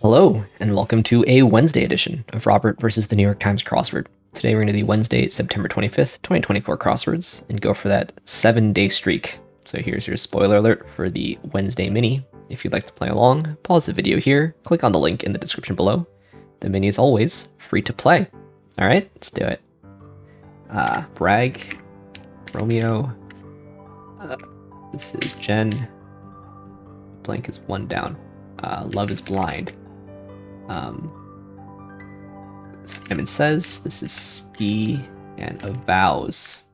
Hello, and welcome to a Wednesday edition of Robert versus the New York Times crossword. Today we're going to do the Wednesday, September 25th, 2024 crosswords and go for that 7-day streak. So here's your spoiler alert for the Wednesday mini. If you'd like to play along, pause the video here, click on the link in the description below. The mini is always free to play. All right, let's do it. Bragg, Romeo, this is Jen, blank is one down. Love is blind. Simon says this is ski and avows.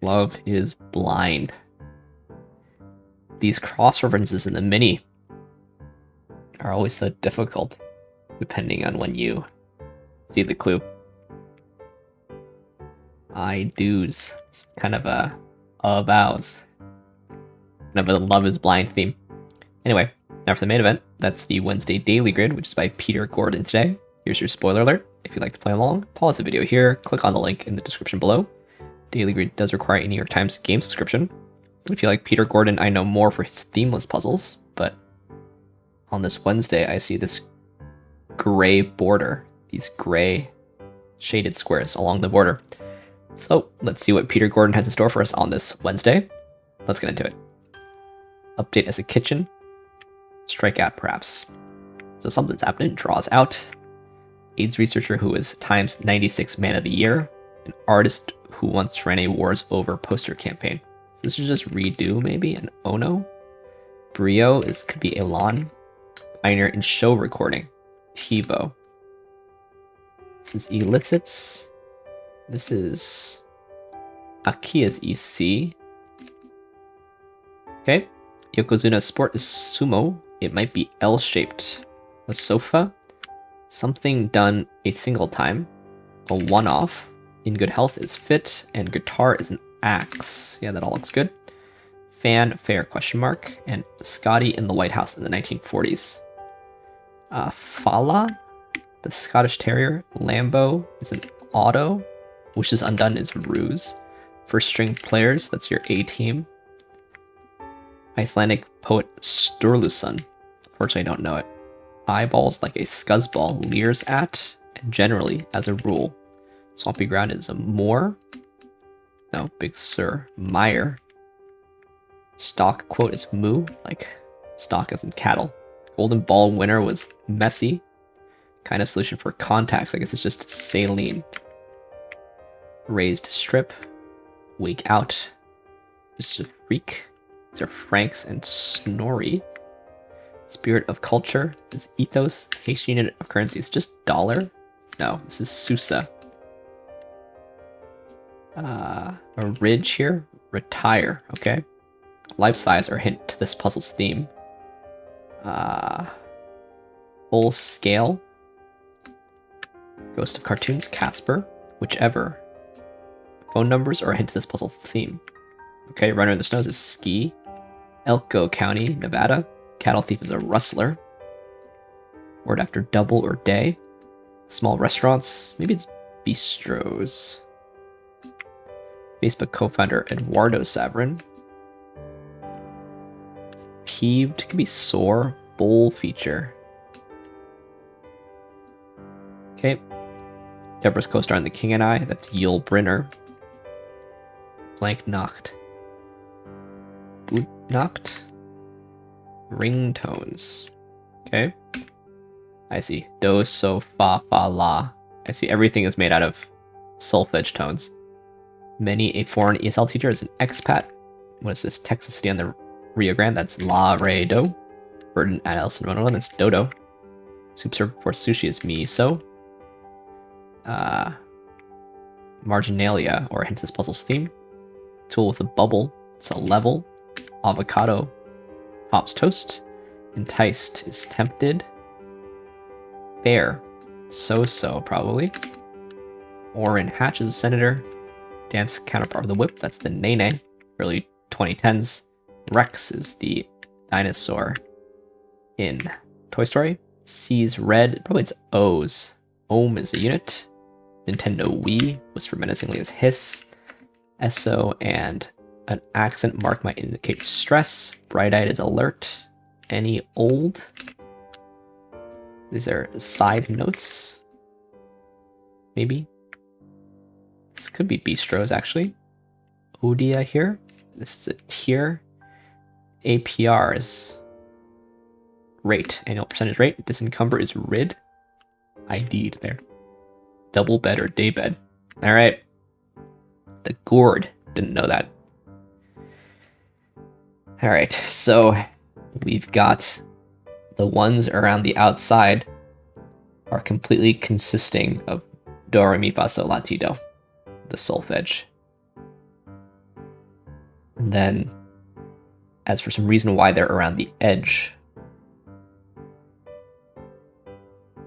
Love is blind. These cross references in the mini are always so difficult, depending on when you see the clue. I do's. It's kind of a avows. Kind of a love is blind theme. Anyway, now for the main event, that's the Wednesday Daily Grid, which is by Peter Gordon today. Here's your spoiler alert. If you'd like to play along, pause the video here, click on the link in the description below. Daily Grid does require a New York Times game subscription. If you like Peter Gordon, I know more for his themeless puzzles, but on this Wednesday, I see this gray border, these gray shaded squares along the border. So let's see what Peter Gordon has in store for us on this Wednesday. Let's get into it. Update as a kitchen. Strikeout, perhaps. So something's happening. Draws out. AIDS researcher who is Times 96 Man of the Year. An artist who once ran a Wars Over poster campaign. So this is just redo, maybe? An Ono? Brio could be Elon. Pioneer in show recording. TiVo. This is elicits. This is Akia's EC. Okay. Yokozuna's sport is sumo. It might be L-shaped. A sofa. Something done a single time. A one-off. In good health is fit. And guitar is an axe. Yeah, that all looks good. Fanfare question mark. And Scotty in the White House in the 1940s. Fala. The Scottish Terrier. Lambo is an auto. Wishes Undone is ruse. First string players, that's your A team. Icelandic poet Sturluson. Unfortunately, I don't know it. Eyeballs like a scuzzball leers at, and generally, as a rule. Swampy ground is a moor. No, Big Sur. Meyer. Stock quote is moo, like stock as in cattle. Golden ball winner was messy. Kind of solution for contacts, I guess it's just saline. Raised strip. Wake out. Just a freak. These are Franks and Snorri. Spirit of culture is ethos. Haitian unit of currency is just dollar. No, this is Susa. A ridge here. Retire. Okay. Life size or hint to this puzzle's theme. Full scale. Ghost of cartoons. Casper. Whichever. Phone numbers or a hint to this puzzle theme. Okay, Runner in the Snows is ski. Elko County, Nevada. Cattle thief is a rustler. Word after double or day. Small restaurants, maybe it's bistros. Facebook co-founder Eduardo Saverin. Peeved, could be sore. Bowl feature. Okay. Deborah's co-star in The King and I, that's Yul Brynner. Blank Nacht. Good Nacht. Ringtones. Okay. I see. Do, so, fa, fa, la. I see everything is made out of solfege tones. Many a foreign ESL teacher is an expat. What is this? Texas City on the Rio Grande. That's la, re, do. Burden at Elson Wonderland. That's dodo. Soup served for sushi is miso. Marginalia, or a hint to this puzzle's theme. Tool with a bubble. It's a level. Avocado. Pops toast. Enticed is tempted. Bear. So-so, probably. Orrin Hatch is a senator. Dance counterpart of the whip. That's the Nene. Early 2010s. Rex is the dinosaur in Toy Story. C's red. Probably it's O's. Ohm is a unit. Nintendo Wii. Whisper menacingly is hiss. SO and an accent mark might indicate stress. Bright-eyed is alert. Any old. These are side notes. Maybe. This could be bistros, actually. Odia here. This is a tier. APR is rate, annual percentage rate. Disencumber is RID. ID'd there. Double bed or day bed. All right. The gourd. Didn't know that. All right, so we've got the ones around the outside are completely consisting of do, re, mi, fa, sol, la, ti, do, the solfege. And then, as for some reason why they're around the edge,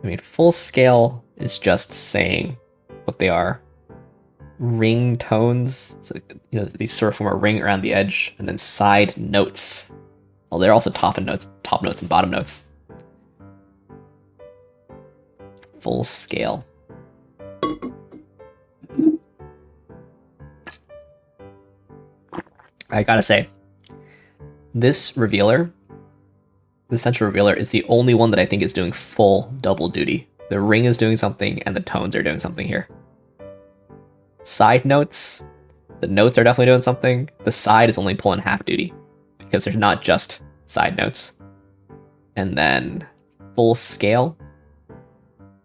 I mean, full scale is just saying what they are. Ring tones, so these sort of form a ring around the edge, and then side notes. Well, they're also top notes and bottom notes. Full scale. I gotta say, this revealer, the central revealer, is the only one that I think is doing full double duty. The ring is doing something, and the tones are doing something here. Side notes, the notes are definitely doing something. The side is only pulling half duty, because there's not just side notes. And then full scale.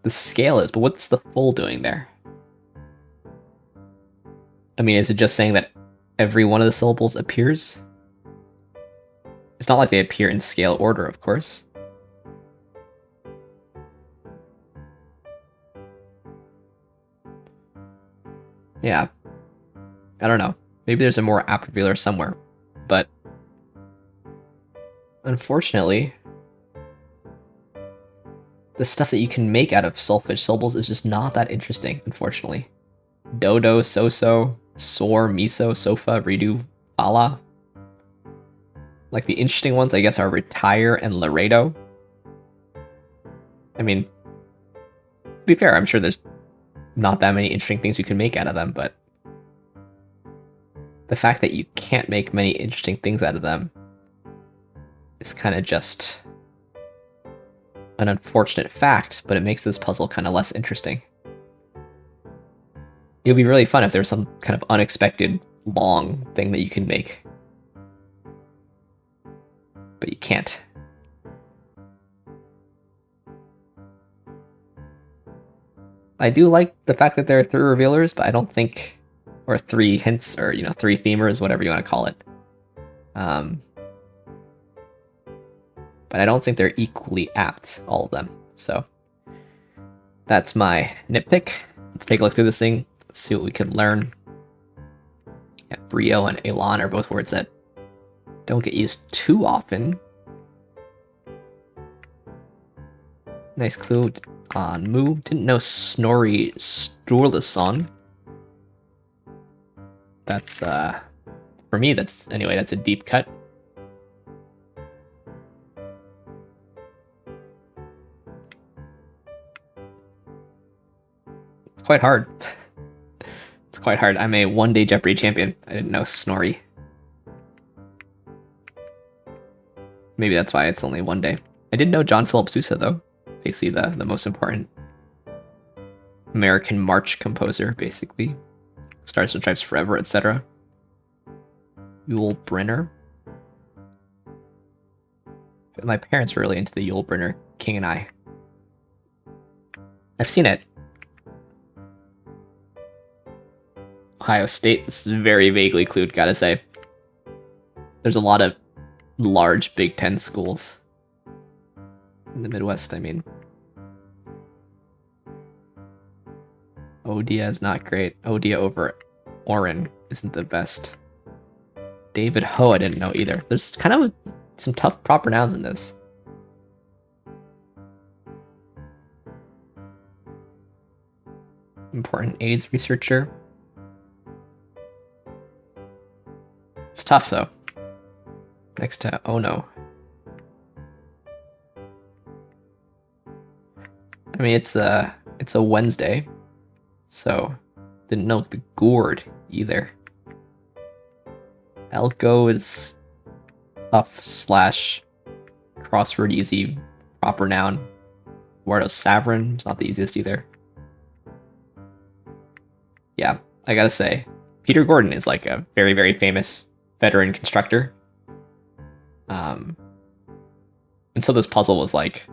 The scale is, but what's the full doing there? I mean, is it just saying that every one of the syllables appears? It's not like they appear in scale order, of course. Yeah. I don't know. Maybe there's a more apt revealer somewhere, but unfortunately, the stuff that you can make out of solfege syllables is just not that interesting, unfortunately. Dodo, so-so, soar, miso, sofa, redo, ala. Like, the interesting ones, I guess, are retire and Laredo. I mean, to be fair, I'm sure there's not that many interesting things you can make out of them, but the fact that you can't make many interesting things out of them is kind of just an unfortunate fact, but it makes this puzzle kind of less interesting. It would be really fun if there was some kind of unexpected long thing that you can make. But you can't. I do like the fact that there are 3 revealers, but I don't think, or 3 hints, or 3 themers, whatever you want to call it. But I don't think they're equally apt, all of them. So that's my nitpick. Let's take a look through this thing. Let's see what we can learn. Yeah, brio and elan are both words that don't get used too often. Nice clue on Moo. Didn't know Snorri Sturluson. That's, for me, that's a deep cut. It's quite hard. It's quite hard. I'm a one-day Jeopardy champion. I didn't know Snorri. Maybe that's why it's only 1 day. I did know John Philip Sousa, though. Basically the most important American march composer, basically. Stars and Stripes Forever, etc. Yul Brynner. My parents were really into the Yul Brynner King and I. I've seen it. Ohio State, this is very vaguely clued, gotta say. There's a lot of large Big Ten schools in the Midwest, I mean. Odia is not great. Odia over Oren isn't the best. David Ho, I didn't know either. There's kind of some tough proper nouns in this. Important AIDS researcher. It's tough, though. Next to Ono. I mean, it's a Wednesday, so didn't know the gourd either. Elko is tough / crossword easy proper noun. Eduardo Saverin is not the easiest either. Yeah, I gotta say, Peter Gordon is like a very, very famous veteran constructor. And so this puzzle was like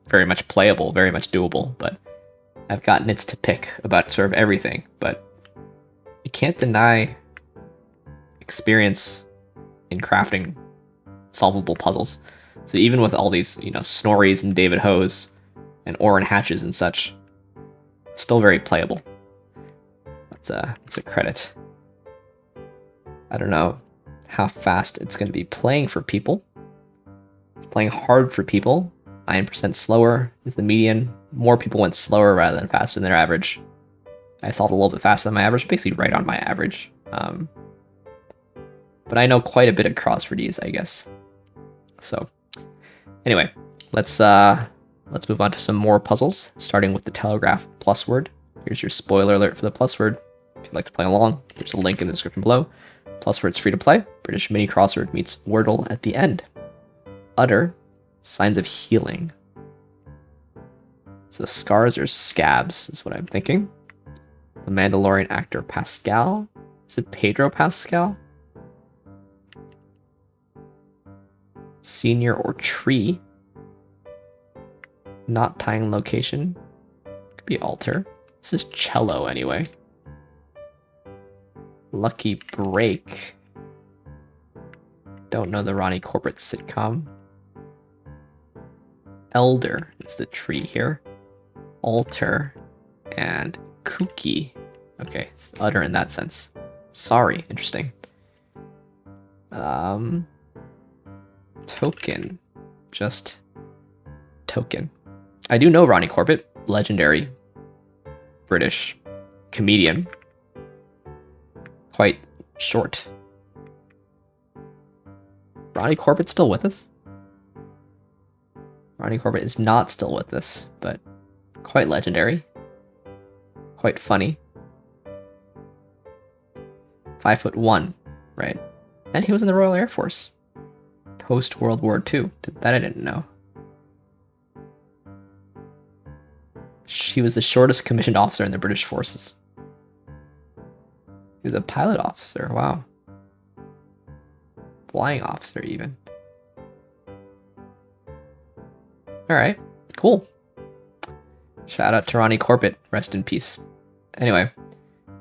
very much playable, very much doable, but I've got nits to pick about sort of everything, but you can't deny experience in crafting solvable puzzles. So even with all these, Snorries and David Hoes and Orrin Hatches and such, still very playable. That's a credit. I don't know how fast it's going to be playing for people. It's playing hard for people. 9% slower is the median. More people went slower rather than faster than their average. I solved a little bit faster than my average, basically right on my average. But I know quite a bit of crosswordese, I guess. So, anyway, let's move on to some more puzzles, starting with the Telegraph PlusWord. Here's your spoiler alert for the PlusWord. If you'd like to play along, there's a link in the description below. PlusWord's free to play. British mini crossword meets Wordle at the end. Utter, signs of healing. So scars or scabs is what I'm thinking. The Mandalorian actor Pascal. Is it Pedro Pascal? Senior or tree. Not tying location. Could be altar. This is cello anyway. Lucky break. Don't know the Ronnie Corbett sitcom. Elder is the tree here. Altar and kooky. Okay, it's utter in that sense. Sorry, interesting. Token. Just token. I do know Ronnie Corbett, legendary British comedian. Quite short. Ronnie Corbett still with us? Ronnie Corbett is not still with us, but quite legendary. Quite funny. 5'1", right? And he was in the Royal Air Force. Post World War II. That I didn't know. She was the shortest commissioned officer in the British forces. He was a pilot officer, wow. Flying officer, even. Alright, cool. Shout out to Ronnie Corbett, rest in peace. Anyway,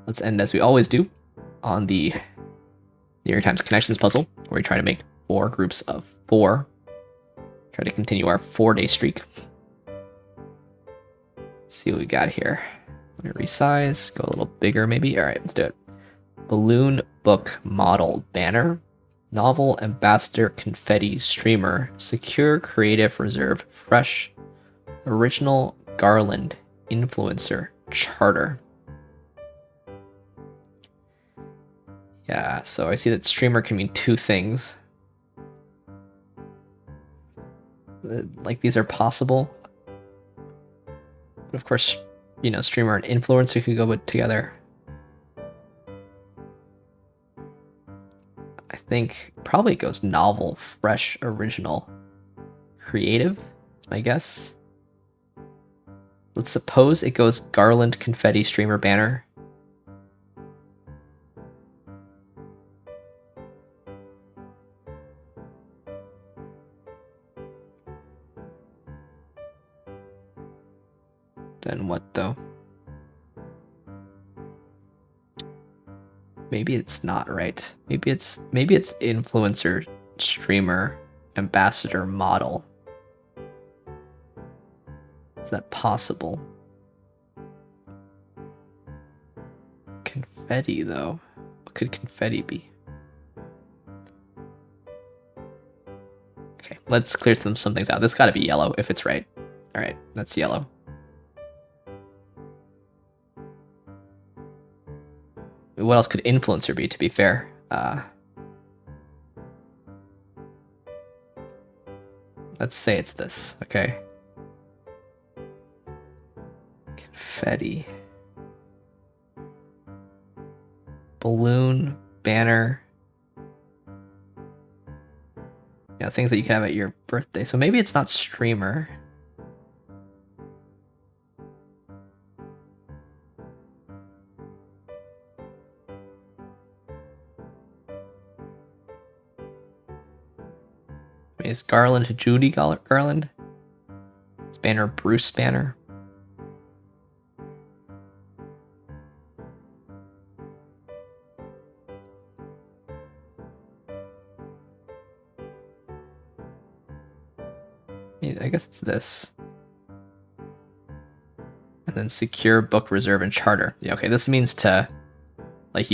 let's end as we always do on the New York Times Connections puzzle, where we try to make 4 groups of 4. Try to continue our 4-day streak. Let's see what we got here. Let me resize, go a little bigger maybe. Alright, let's do it. Balloon book model banner. Novel ambassador confetti streamer. Secure creative reserve fresh. Original garland influencer charter. Yeah, so I see that streamer can mean 2 things. Like, these are possible. But of course, streamer and influencer could go together. I think probably it goes novel, fresh, original, creative, is my guess. Let's suppose it goes garland, confetti, streamer, banner. Then what though? Maybe it's not right. Maybe it's influencer, streamer, ambassador, model. Is that possible? Confetti though. What could confetti be? Okay, let's clear some things out. This gotta be yellow if it's right. Alright, that's yellow. What else could influencer be, to be fair? Let's say it's this, okay? Confetti. Balloon, banner. Things that you can have at your birthday. So maybe it's not streamer. Is Garland Judy Garland? Spanner Bruce Spanner? I guess it's this. And then secure, book, reserve, and charter. Yeah, okay, this means to, like,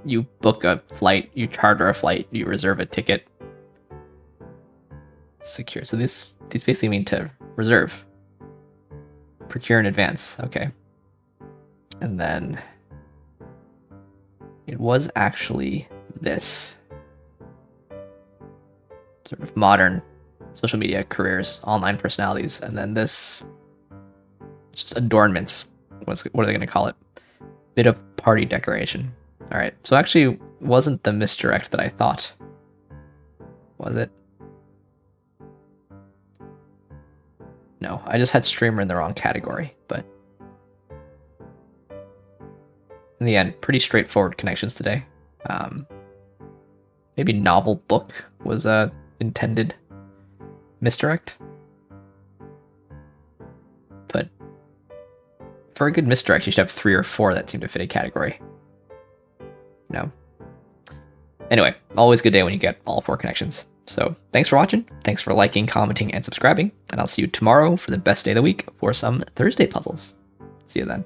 you book a flight, you charter a flight, you reserve a ticket. Secure. So these basically mean to reserve. Procure in advance. Okay. And then it was actually this. Sort of modern social media careers, online personalities, and then this, just adornments. What are they going to call it? Bit of party decoration. All right, so actually it wasn't the misdirect that I thought. Was it? No, I just had streamer in the wrong category, but in the end, pretty straightforward connections today. Maybe novel book was a intended misdirect, but for a good misdirect, you should have 3 or 4 that seem to fit a category. No. Anyway, always a good day when you get all 4 connections. So thanks for watching, thanks for liking, commenting, and subscribing, and I'll see you tomorrow for the best day of the week for some Thursday puzzles. See you then.